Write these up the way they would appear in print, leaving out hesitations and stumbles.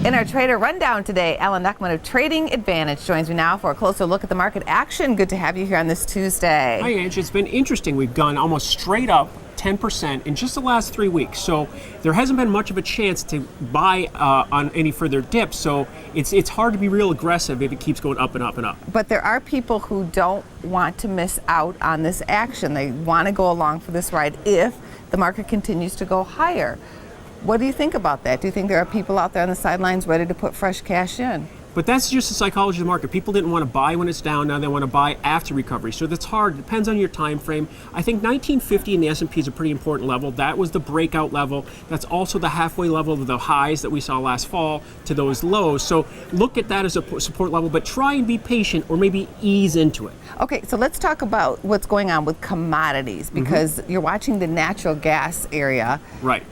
In our trader rundown today, Alan Knuckman of Trading Advantage joins me now for a closer look at the market action. Good to have you here on this Tuesday. Hi, Ange. It's been interesting. We've gone almost straight up 10% in just the last 3 weeks. So there hasn't been much of a chance to buy on any further dips. So it's hard to be real aggressive if it keeps going up and up and up. But there are people who don't want to miss out on this action. They want to go along for this ride if the market continues to go higher. What do you think about that? Do you think there are people out there on the sidelines ready to put fresh cash in? But that's just the psychology of the market. People didn't want to buy when it's down. Now they want to buy after recovery. So that's hard. It depends on your time frame. I think 1950 in the S&P is a pretty important level. That was the breakout level. That's also the halfway level of the highs that we saw last fall to those lows. So look at that as a support level, but try and be patient or maybe ease into it. Okay, so let's talk about what's going on with commodities because you're watching the natural gas area. Right.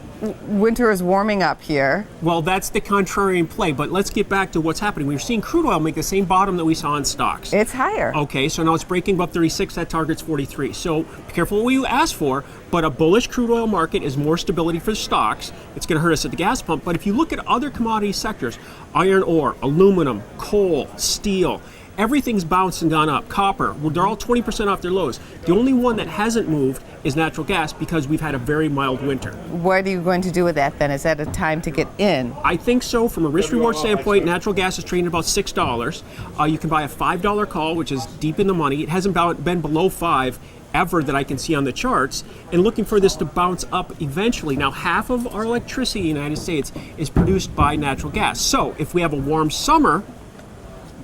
Winter is warming up here. Well, that's the contrarian play, but let's get back to what's happening. We're seeing crude oil make the same bottom that we saw in stocks. It's higher. Okay, so now it's breaking above 36, that target's 43. So be careful what you ask for, but a bullish crude oil market is more stability for stocks. It's going to hurt us at the gas pump, but if you look at other commodity sectors, iron ore, aluminum, coal, steel, everything's bounced and gone up. Copper, well, they're all 20% off their lows. The only one that hasn't moved is natural gas because we've had a very mild winter. What are you going to do with that then? Is that a time to get in? I think so. From a risk-reward standpoint, natural gas is trading about $6. You can buy a $5 call, which is deep in the money. It hasn't been below $5 ever that I can see on the charts, and looking for this to bounce up eventually. Now, half of our electricity in the United States is produced by natural gas. So if we have a warm summer,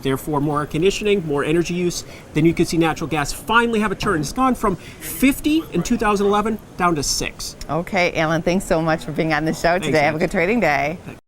therefore more air conditioning, more energy use, then you can see natural gas finally have a turn. It's gone from 50 in 2011 down to 6. Okay, Alan, thanks so much for being on the show today. Thanks, have a good trading day. Thanks.